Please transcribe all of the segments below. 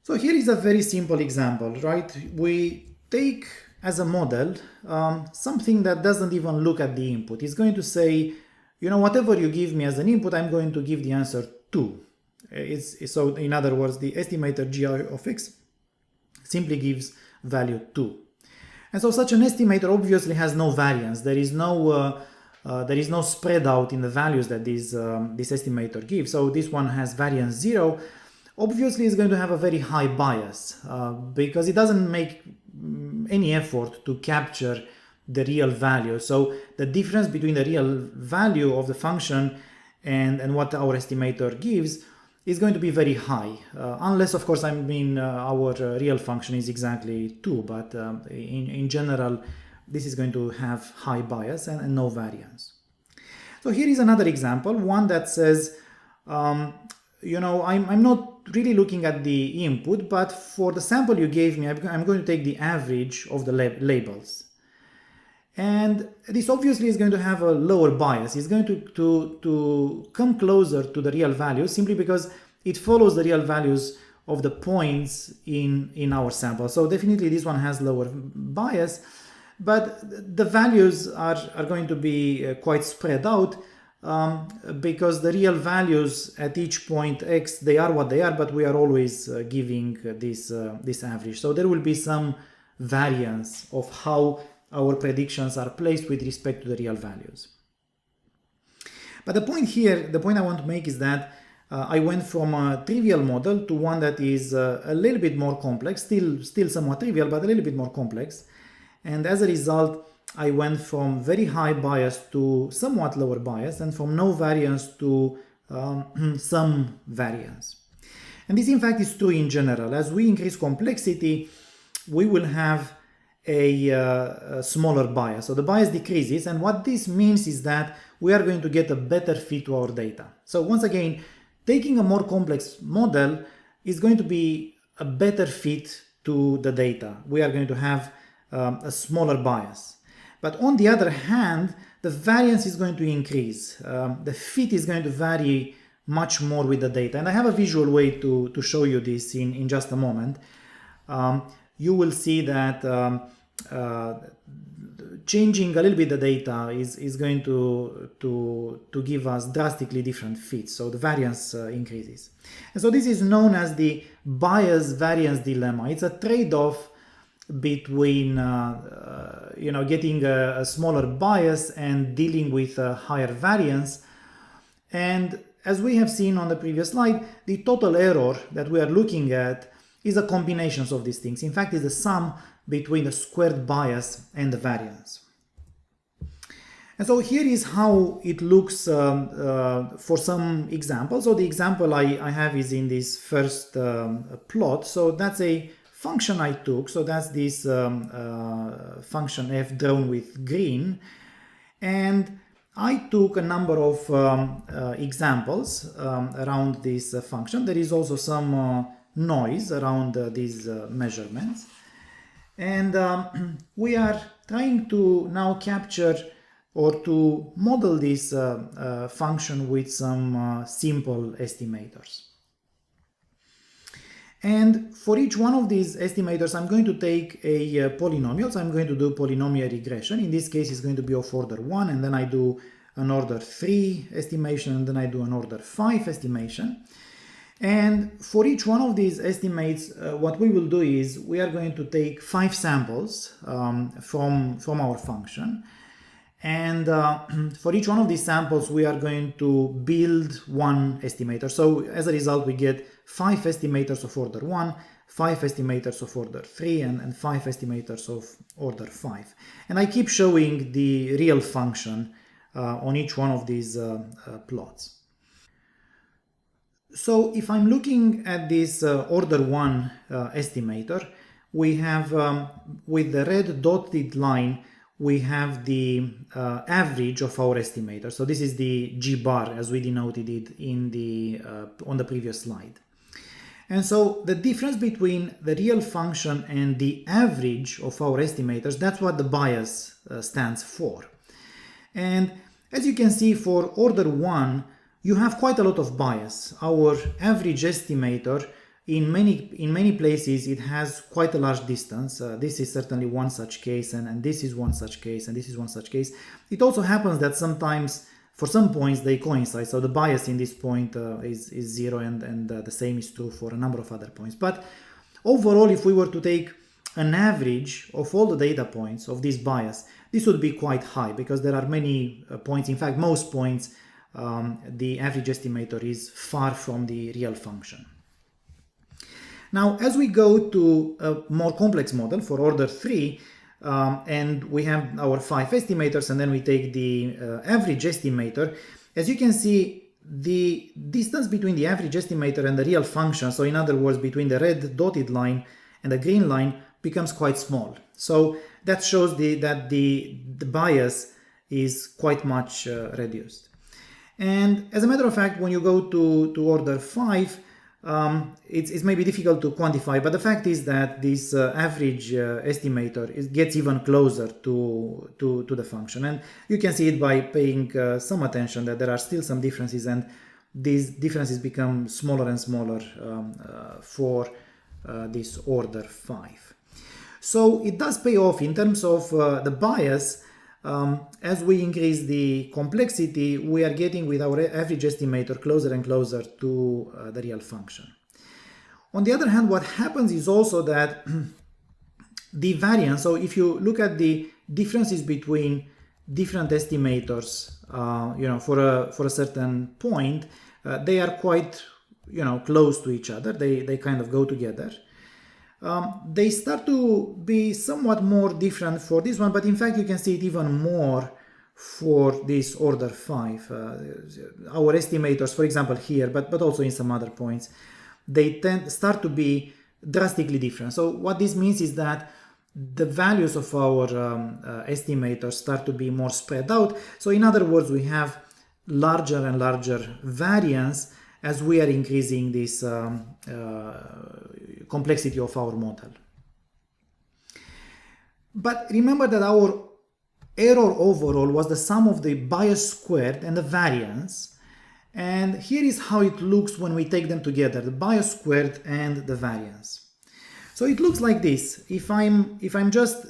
So here is a very simple example, right? We take as a model something that doesn't even look at the input. It's going to say, whatever you give me as an input, I'm going to give the answer 2. So in other words, the estimator gi of x simply gives value 2. And so such an estimator obviously has no variance. There is no spread out in the values that this estimator gives. So this one has variance 0. Obviously, it's going to have a very high bias because it doesn't make any effort to capture the real value. So the difference between the real value of the function and what our estimator gives is going to be very high, unless of course our real function is exactly 2, but in general this is going to have high bias and no variance. So here is another example, one that says I'm not really looking at the input, but for the sample you gave me, I'm going to take the average of the labels. And this obviously is going to have a lower bias. It's going to come closer to the real values simply because it follows the real values of the points in our sample. So definitely this one has lower bias, but the values are going to be quite spread out because the real values at each point x, they are what they are, but we are always giving this average. So there will be some variance of how our predictions are placed with respect to the real values. But the point I want to make is that I went from a trivial model to one that is a little bit more complex, still somewhat trivial, but a little bit more complex. And as a result, I went from very high bias to somewhat lower bias, and from no variance to some variance. And this in fact is true in general. As we increase complexity, we will have a smaller bias. So the bias decreases, and what this means is that we are going to get a better fit to our data. So once again, taking a more complex model is going to be a better fit to the data. We are going to have a smaller bias. But on the other hand, the variance is going to increase. The fit is going to vary much more with the data. And I have a visual way to show you this in just a moment. You will see that changing a little bit the data is going to give us drastically different fits. So the variance increases. And so this is known as the bias variance dilemma. It's a trade-off between getting a smaller bias and dealing with a higher variance. And as we have seen on the previous slide, the total error that we are looking at is a combination of these things. In fact, it's the sum between the squared bias and the variance. And so here is how it looks for some examples. So the example I have is in this first plot. So that's a function I took. So that's this function f drawn with green. And I took a number of examples around this function. There is also some noise around these measurements. And we are trying to now capture or to model this function with some simple estimators. And for each one of these estimators, I'm going to take a polynomial. So I'm going to do polynomial regression. In this case, it's going to be of order 1, and then I do an order 3 estimation, and then I do an order 5 estimation. And for each one of these estimates, what we will do is we are going to take 5 samples from our function. And for each one of these samples, we are going to build one estimator. So as a result, we get 5 estimators of order 1, 5 estimators of order 3, and 5 estimators of order 5. And I keep showing the real function on each one of these plots. So if I'm looking at this order 1 estimator, we have, with the red dotted line, we have the average of our estimator. So this is the G bar as we denoted it in on the previous slide. And so the difference between the real function and the average of our estimators, that's what the bias stands for. And as you can see, for order 1, you have quite a lot of bias. Our average estimator in many places it has quite a large distance. This is certainly one such case, and this is one such case, and this is one such case. It also happens that sometimes for some points they coincide, so the bias in this point is 0, and the same is true for a number of other points. But overall, if we were to take an average of all the data points of this bias, this would be quite high, because there are many points, in fact most points, the average estimator is far from the real function. Now, as we go to a more complex model for order 3, and we have our 5 estimators, and then we take the average estimator, as you can see, the distance between the average estimator and the real function, so in other words, between the red dotted line and the green line, becomes quite small. So that shows that the bias is quite much reduced. And as a matter of fact, when you go to order 5, it's maybe difficult to quantify, but the fact is that this average estimator gets even closer to the function, and you can see it by paying some attention that there are still some differences, and these differences become smaller and smaller for this order 5. So it does pay off in terms of the bias. As we increase the complexity, we are getting with our average estimator closer and closer to the real function. On the other hand, what happens is also that the variance, so if you look at the differences between different estimators, for a certain point, they are quite, close to each other. They kind of go together. They start to be somewhat more different for this one, but in fact you can see it even more for this order 5. Our estimators, for example here, but also in some other points, they start to be drastically different. So what this means is that the values of our estimators start to be more spread out. So in other words, we have larger and larger variance as we are increasing this complexity of our model. But remember that our error overall was the sum of the bias squared and the variance, and here is how it looks when we take them together, the bias squared and the variance. So it looks like this. If I'm just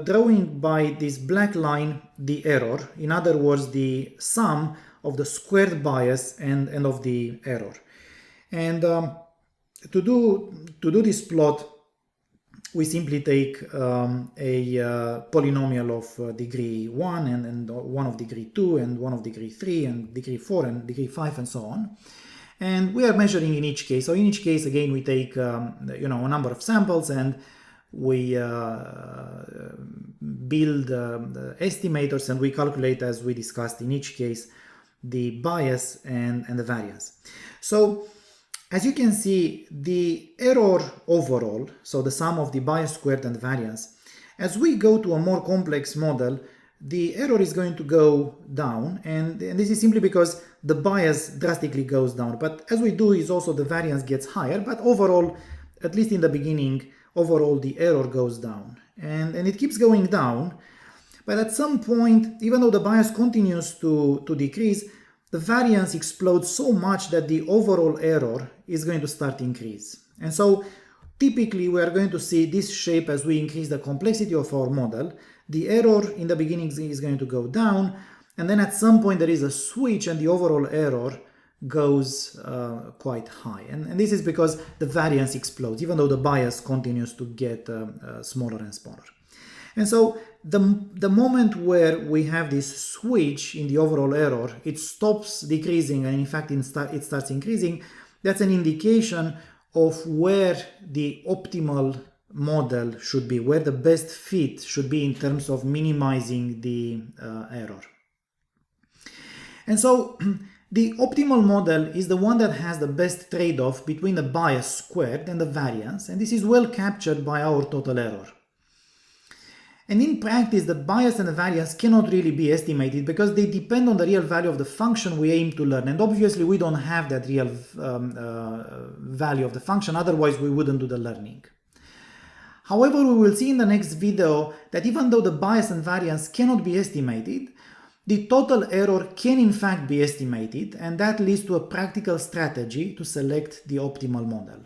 drawing by this black line the error, in other words the sum of the squared bias and of the error. And to do this plot, we simply take a polynomial of degree 1 and one of degree 2 and one of degree 3 and degree 4 and degree 5 and so on. And we are measuring in each case. So in each case, again, we take a number of samples, and we build the estimators, and we calculate, as we discussed in each case, the bias and the variance. So as you can see, the error overall, so the sum of the bias squared and the variance, as we go to a more complex model, the error is going to go down, and this is simply because the bias drastically goes down. But as we do is also the variance gets higher, but overall, at least in the beginning, overall the error goes down. And it keeps going down, but at some point, even though the bias continues to decrease, the variance explodes so much that the overall error is going to start to increase. And so typically we are going to see this shape as we increase the complexity of our model. The error in the beginning is going to go down, and then at some point there is a switch and the overall error goes quite high. And this is because the variance explodes, even though the bias continues to get smaller and smaller. And so the moment where we have this switch in the overall error, it stops decreasing and in fact it starts increasing. That's an indication of where the optimal model should be, where the best fit should be in terms of minimizing the error. And so the optimal model is the one that has the best trade-off between the bias squared and the variance, and this is well captured by our total error. And in practice, the bias and the variance cannot really be estimated because they depend on the real value of the function we aim to learn. And obviously we don't have that real value of the function, otherwise we wouldn't do the learning. However, we will see in the next video that even though the bias and variance cannot be estimated, the total error can in fact be estimated, and that leads to a practical strategy to select the optimal model.